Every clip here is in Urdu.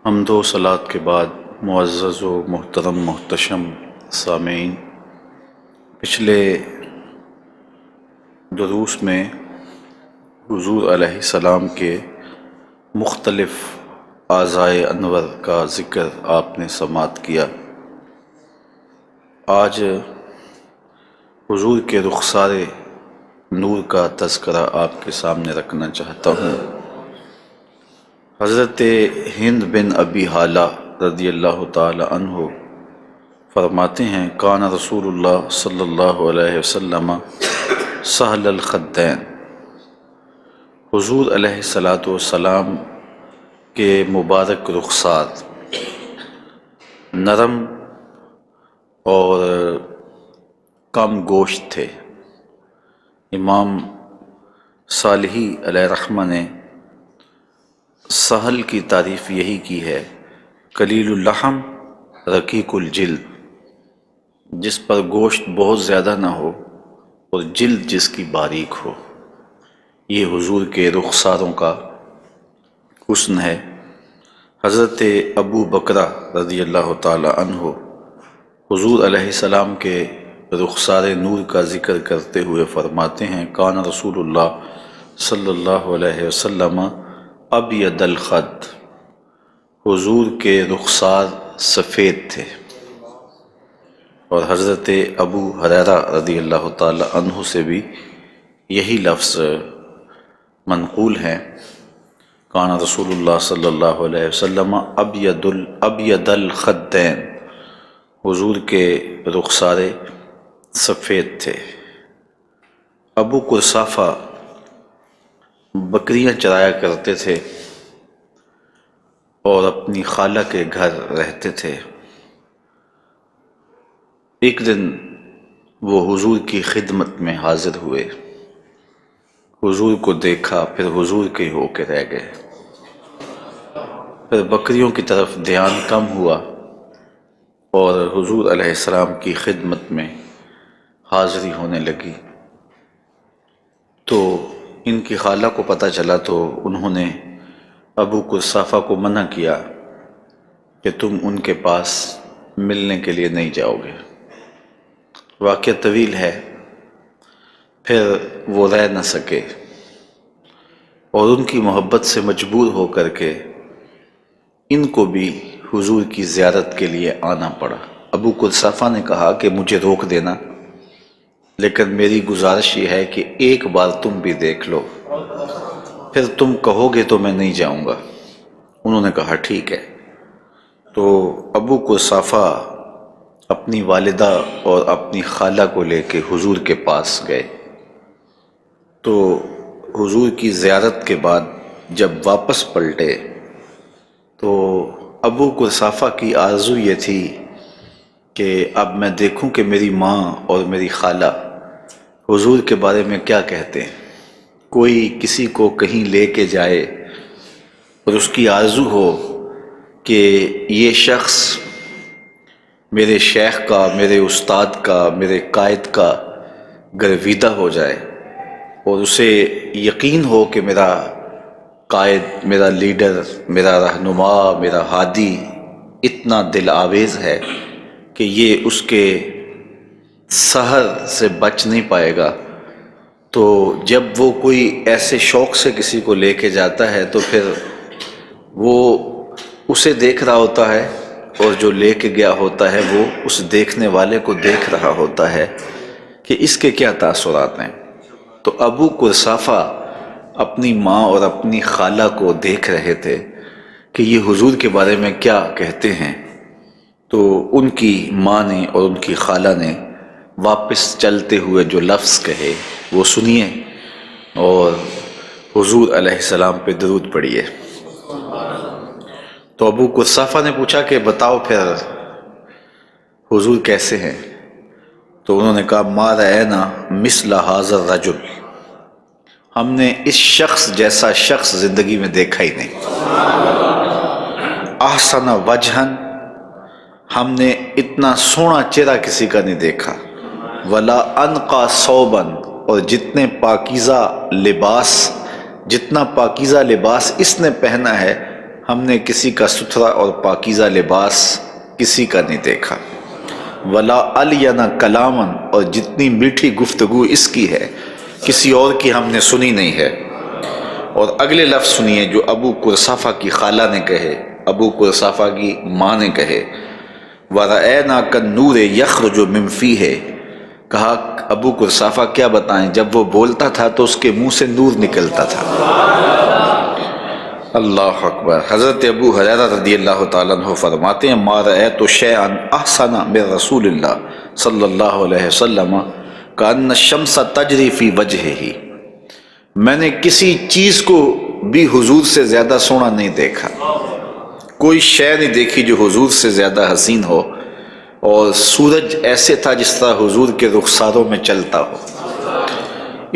حمد و صلات کے بعد معزز و محترم محتشم سامعین، پچھلے دروس میں حضور علیہ السلام کے مختلف اعضائے انور کا ذکر آپ نے سماعت کیا۔ آج حضور کے رخسار نور کا تذکرہ آپ کے سامنے رکھنا چاہتا ہوں۔ حضرت ہند بن ابی حالہ رضی اللہ تعالی عنہ فرماتے ہیں، کان رسول اللہ صلی اللہ علیہ وسلم سہل الخدین۔ حضور علیہ السلام کے مبارک رخسار نرم اور کم گوشت تھے۔ امام صالحی علیہ رحمہ نے سہل کی تعریف یہی کی ہے، قلیل اللحم رقیق الجلد، جس پر گوشت بہت زیادہ نہ ہو اور جلد جس کی باریک ہو۔ یہ حضور کے رخساروں کا حسن ہے۔ حضرت ابو بکرہ رضی اللہ تعالی عنہ حضور علیہ السلام کے رخسار نور کا ذکر کرتے ہوئے فرماتے ہیں، کان رسول اللہ صلی اللہ علیہ وسلم ابیض الخد۔ حضور کے رخسار سفید تھے۔ اور حضرت ابو ہریرہ رضی اللہ تعالی عنہ سے بھی یہی لفظ منقول ہیں، کان رسول اللہ صلی اللہ علیہ وسلم ابیض الخدین۔ حضور کے رخسار سفید تھے۔ ابو قرصافہ بکریاں چرایا کرتے تھے اور اپنی خالہ کے گھر رہتے تھے۔ ایک دن وہ حضور کی خدمت میں حاضر ہوئے، حضور کو دیکھا، پھر حضور کے ہو کے رہ گئے۔ پھر بکریوں کی طرف دھیان کم ہوا اور حضور علیہ السلام کی خدمت میں حاضری ہونے لگی۔ تو ان کی خالہ کو پتہ چلا تو انہوں نے ابو قرصافہ کو منع کیا کہ تم ان کے پاس ملنے کے لیے نہیں جاؤ گے۔ واقعہ طویل ہے۔ پھر وہ رہ نہ سکے اور ان کی محبت سے مجبور ہو کر کے ان کو بھی حضور کی زیارت کے لیے آنا پڑا۔ ابو قرصافہ نے کہا کہ مجھے روک دینا، لیکن میری گزارش یہ ہے کہ ایک بار تم بھی دیکھ لو، پھر تم کہو گے تو میں نہیں جاؤں گا۔ انہوں نے کہا ٹھیک ہے۔ تو ابو قرصافہ اپنی والدہ اور اپنی خالہ کو لے کے حضور کے پاس گئے۔ تو حضور کی زیارت کے بعد جب واپس پلٹے تو ابو قرصافہ کی آرزو یہ تھی کہ اب میں دیکھوں کہ میری ماں اور میری خالہ حضور کے بارے میں کیا کہتے ہیں۔ کوئی کسی کو کہیں لے کے جائے اور اس کی آرزو ہو کہ یہ شخص میرے شیخ کا، میرے استاد کا، میرے قائد کا گرویدہ ہو جائے، اور اسے یقین ہو کہ میرا قائد، میرا لیڈر، میرا رہنما، میرا ہادی اتنا دل آویز ہے کہ یہ اس کے سحر سے بچ نہیں پائے گا۔ تو جب وہ کوئی ایسے شوق سے کسی کو لے کے جاتا ہے تو پھر وہ اسے دیکھ رہا ہوتا ہے، اور جو لے کے گیا ہوتا ہے وہ اس دیکھنے والے کو دیکھ رہا ہوتا ہے کہ اس کے کیا تاثرات ہیں۔ تو ابو قرصافہ اپنی ماں اور اپنی خالہ کو دیکھ رہے تھے کہ یہ حضور کے بارے میں کیا کہتے ہیں۔ تو ان کی ماں نے اور ان کی خالہ نے واپس چلتے ہوئے جو لفظ کہے وہ سنیے اور حضور علیہ السلام پہ درود پڑھیے۔ تو ابو قرصافہ نے پوچھا کہ بتاؤ پھر حضور کیسے ہیں؟ تو انہوں نے کہا، ما رأینا مثل ھذا الرجل۔ ہم نے اس شخص جیسا شخص زندگی میں دیکھا ہی نہیں۔ احسن وجہا، ہم نے اتنا سونا چہرہ کسی کا نہیں دیکھا۔ ولا انقا ثوبا، اور جتنے پاکیزہ لباس، جتنا پاکیزہ لباس اس نے پہنا ہے ہم نے کسی کا ستھرا اور پاکیزہ لباس کسی کا نہیں دیکھا، ولا الینا کلامن، اور جتنی میٹھی گفتگو اس کی ہے کسی اور کی ہم نے سنی نہیں ہے۔ اور اگلے لفظ سنیے جو ابو قرصافہ کی خالہ نے کہے، ابو قرصافہ کی ماں نے کہے، وَرَأَيْنَا كَالنُّورِ يَخْرُجُ مِنْ فِيهِ، کہا ابو قرصافہ کیا بتائیں، جب وہ بولتا تھا تو اس کے منہ سے نور نکلتا تھا۔ اللہ اکبر۔ حضرت ابو ہریرہ رضی اللہ تعالیٰ عنہ فرماتے ہیں ما رأیت شیئا احسن من رسول اللہ صلی اللہ علیہ وسلم کأن الشمس تجری فی وجہہ، میں نے کسی چیز کو بھی حضور سے زیادہ سونا نہیں دیکھا، کوئی شے نہیں دیکھی جو حضور سے زیادہ حسین ہو، اور سورج ایسے تھا جس طرح حضور کے رخساروں میں چلتا ہو،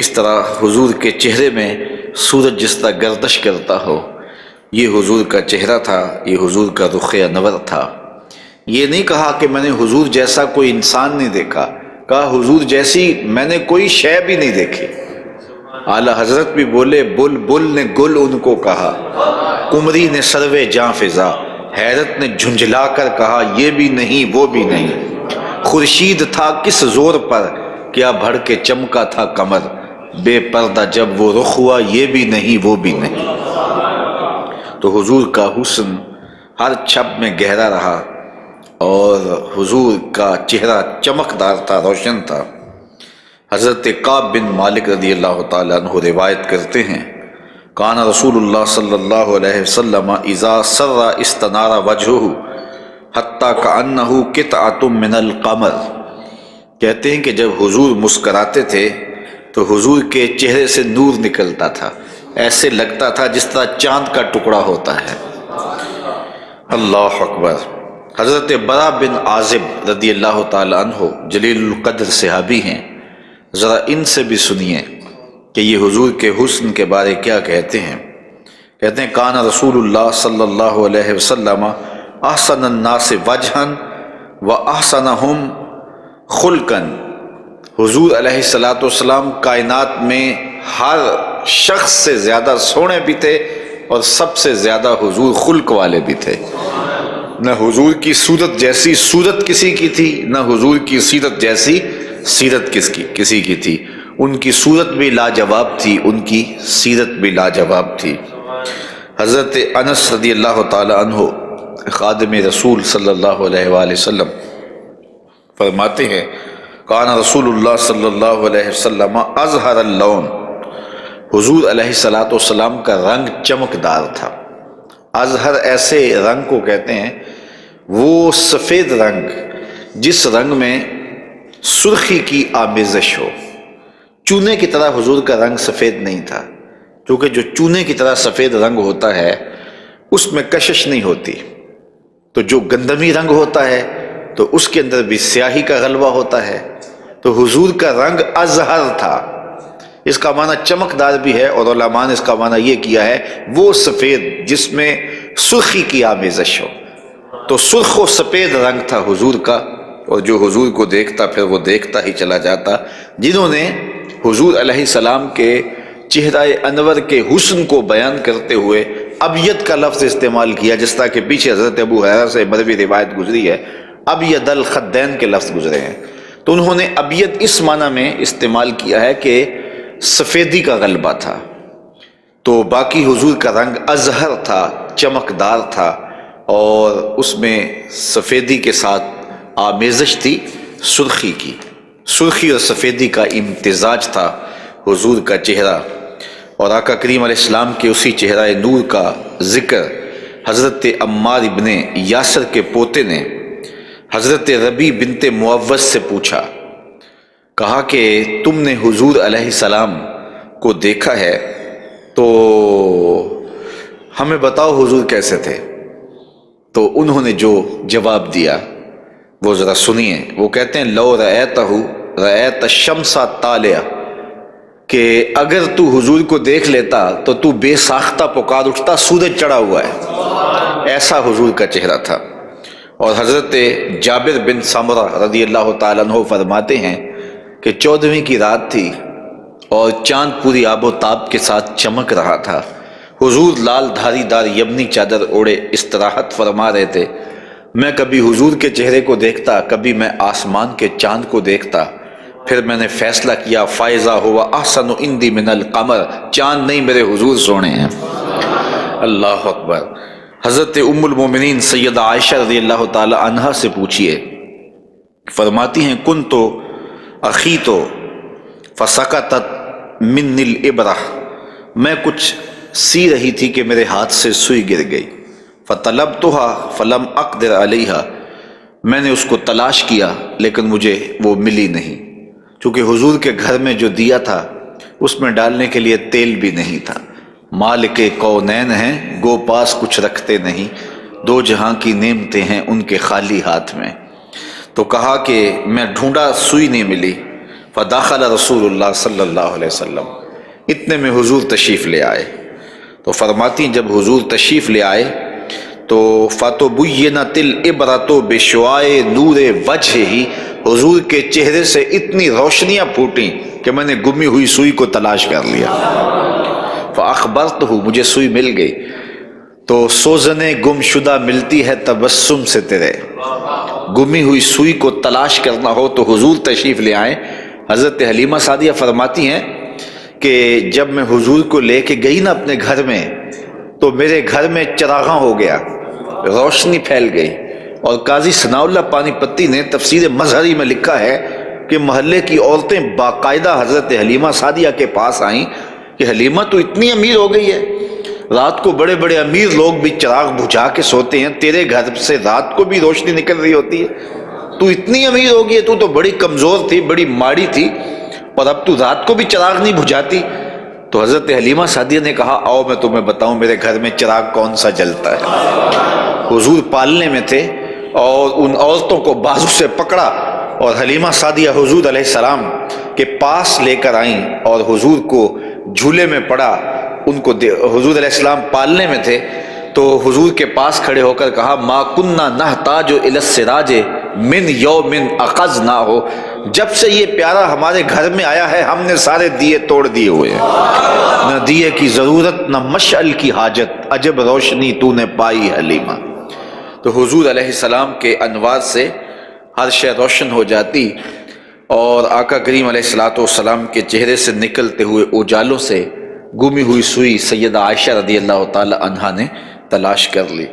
اس طرح حضور کے چہرے میں سورج جس طرح گردش کرتا ہو، یہ حضور کا چہرہ تھا، یہ حضور کا رخ انور تھا۔ یہ نہیں کہا کہ میں نے حضور جیسا کوئی انسان نہیں دیکھا، کہا حضور جیسی میں نے کوئی شے بھی نہیں دیکھی۔ اعلیٰ حضرت بھی بولے بلبل نے گل ان کو کہا، قمری نے سروے جاں فضا، حیرت نے جھنجھلا کر کہا یہ بھی نہیں وہ بھی نہیں، خورشید تھا کس زور پر کیا بڑھ کے چمکا تھا قمر، بے پردہ جب وہ رخ ہوا یہ بھی نہیں وہ بھی نہیں۔ تو حضور کا حسن ہر چھپ میں گہرا رہا، اور حضور کا چہرہ چمکدار تھا، روشن تھا۔ حضرت کعب بن مالک رضی اللہ تعالیٰ عنہ روایت کرتے ہیں کان رسول اللہ صلی اللہ علیہ وسلم اذا سر استنار وجہہ حتی کأنہ قطعۃ من القمر، کہتے ہیں کہ جب حضور مسکراتے تھے تو حضور کے چہرے سے نور نکلتا تھا، ایسے لگتا تھا جس طرح چاند کا ٹکڑا ہوتا ہے۔ اللہ اکبر۔ حضرت برا بن عازب رضی اللہ تعالیٰ عنہ جلیل القدر صحابی ہیں، ذرا ان سے بھی سنیے کہ یہ حضور کے حسن کے بارے کیا کہتے ہیں۔ کہتے ہیں کان رسول اللہ صلی اللہ علیہ وسلم احسن الناس وجہا و احسنہم خلقا، حضور علیہ الصلوۃ والسلام کائنات میں ہر شخص سے زیادہ سونے بھی تھے اور سب سے زیادہ حضور خلق والے بھی تھے۔ نہ حضور کی صورت جیسی صورت کسی کی تھی، نہ حضور کی سیرت جیسی سیرت کسی کی تھی، ان کی صورت بھی لاجواب تھی، ان کی سیرت بھی لاجواب تھی۔ حضرت انس رضی اللہ تعالی عنہ خادم رسول صلی اللہ علیہ وآلہ وسلم فرماتے ہیں کان رسول اللہ صلی اللہ علیہ وسلم اظہر اللون، حضور علیہ الصلوۃ والسلام کا رنگ چمکدار تھا۔ اظہر ایسے رنگ کو کہتے ہیں، وہ سفید رنگ جس رنگ میں سرخی کی آمیزش ہو۔ چونے کی طرح حضور کا رنگ سفید نہیں تھا، کیونکہ جو چونے کی طرح سفید رنگ ہوتا ہے اس میں کشش نہیں ہوتی، تو جو گندمی رنگ ہوتا ہے تو اس کے اندر بھی سیاہی کا غلبہ ہوتا ہے، تو حضور کا رنگ ازہر تھا۔ اس کا معنی چمکدار بھی ہے، اور علماء نے اس کا معنی یہ کیا ہے وہ سفید جس میں سرخی کی آمیزش ہو، تو سرخ و سفید رنگ تھا حضور کا، اور جو حضور کو دیکھتا پھر وہ دیکھتا ہی چلا جاتا۔ جنہوں نے حضور علیہ السلام کے چہرہ انور کے حسن کو بیان کرتے ہوئے ابیض کا لفظ استعمال کیا، جس طرح کہ پیچھے حضرت ابو ہریرہ سے مروی روایت گزری ہے، ابیض الخدین کے لفظ گزرے ہیں، تو انہوں نے ابیض اس معنی میں استعمال کیا ہے کہ سفیدی کا غلبہ تھا، تو باقی حضور کا رنگ ازہر تھا، چمکدار تھا، اور اس میں سفیدی کے ساتھ آمیزش تھی سرخی کی، سرخی اور سفیدی کا امتزاج تھا حضور کا چہرہ۔ اور آقا کریم علیہ السلام کے اسی چہرہ نور کا ذکر حضرت عمار ابن یاسر کے پوتے نے حضرت ربی بنت معوذ سے پوچھا، کہا کہ تم نے حضور علیہ السلام کو دیکھا ہے تو ہمیں بتاؤ حضور کیسے تھے۔ تو انہوں نے جو جواب دیا وہ ذرا سنیے۔ وہ کہتے ہیں لو رأیتہ رأیت الشمس طالعہ، کہ اگر تو حضور کو دیکھ لیتا تو تو بے ساختہ پکار اٹھتا سورج چڑھا ہوا ہے، ایسا حضور کا چہرہ تھا۔ اور حضرت جابر بن سمرہ رضی اللہ تعالیٰ عنہ فرماتے ہیں کہ 14ویں کی رات تھی اور چاند پوری آب و تاب کے ساتھ چمک رہا تھا، حضور لال دھاری دار یمنی چادر اوڑے استراحت فرما رہے تھے۔ میں کبھی حضور کے چہرے کو دیکھتا، کبھی میں آسمان کے چاند کو دیکھتا۔ پھر میں نے فیصلہ کیا فائزہ ہوا احسن عندی من القمر، چاند نہیں میرے حضور سونے ہیں۔ اللہ اکبر۔ حضرت ام المومنین سیدہ عائشہ رضی اللہ تعالی عنہا سے پوچھئے، فرماتی ہیں کن تو اخی تو فسقطت من الابرہ، میں کچھ سی رہی تھی کہ میرے ہاتھ سے سوئی گر گئی، فطلبتها فلم اقدر علیہا، میں نے اس کو تلاش کیا لیکن مجھے وہ ملی نہیں، چونکہ حضور کے گھر میں جو دیا تھا اس میں ڈالنے کے لیے تیل بھی نہیں تھا۔ مالک کونین ہیں گو پاس کچھ رکھتے نہیں، دو جہاں کی نعمتیں ہیں ان کے خالی ہاتھ میں۔ تو کہا کہ میں ڈھونڈا سوئی نہیں ملی، فداخل رسول اللہ صلی اللہ علیہ وسلم، اتنے میں حضور تشریف لے آئے۔ تو فرماتی جب حضور تشریف لے آئے تو فَتُبُيِّنَتِ الْإِبْرَةُ بِشُعَاعِ نُورِ وَجْهِهِ، حضور کے چہرے سے اتنی روشنیاں پھوٹیں کہ میں نے گمی ہوئی سوئی کو تلاش کر لیا۔ فَأَخْبَرْتُهُ، مجھے سوئی مل گئی۔ تو سوزنِ گم شدہ ملتی ہے تبسم سے تیرے، گمی ہوئی سوئی کو تلاش کرنا ہو تو حضور تشریف لے آئیں۔ حضرت حلیمہ سعدیہ فرماتی ہیں کہ جب میں حضور کو لے کے گئی نا اپنے گھر میں تو میرے گھر میں چراغاں ہو گیا، روشنی پھیل گئی۔ اور قاضی ثناء اللہ پانی پتی نے تفسیر مظہری میں لکھا ہے کہ محلے کی عورتیں باقاعدہ حضرت حلیمہ سعدیہ کے پاس آئیں کہ حلیمہ تو اتنی امیر ہو گئی ہے، رات کو بڑے بڑے امیر لوگ بھی چراغ بجھا کے سوتے ہیں، تیرے گھر سے رات کو بھی روشنی نکل رہی ہوتی ہے، تو اتنی امیر ہو گئی ہے، تو بڑی کمزور تھی، بڑی ماڑی تھی، اور اب تو رات کو بھی چراغ نہیں بجھاتی۔ تو حضرت حلیمہ سعدیہ نے کہا آؤ میں تمہیں بتاؤں میرے گھر میں چراغ کون سا جلتا ہے۔ حضور پالنے میں تھے اور ان عورتوں کو بازو سے پکڑا اور حلیمہ سعدیہ حضور علیہ السلام کے پاس لے کر آئیں اور حضور کو جھولے میں پڑا، ان کو حضور علیہ السلام پالنے میں تھے تو حضور کے پاس کھڑے ہو کر کہا ما کننا نحتاج الی السراج من یوم اخذنا ہو، جب سے یہ پیارا ہمارے گھر میں آیا ہے ہم نے سارے دیے توڑ دیے ہوئے ہیں، نہ دیے کی ضرورت نہ مشعل کی حاجت، عجب روشنی تو نے پائی حلیمہ۔ تو حضور علیہ السلام کے انوار سے ہر شے روشن ہو جاتی اور آقا کریم علیہ السلام کے چہرے سے نکلتے ہوئے اجالوں سے گمی ہوئی سوئی سیدہ عائشہ رضی اللہ تعالی عنہا نے تلاش کر لی۔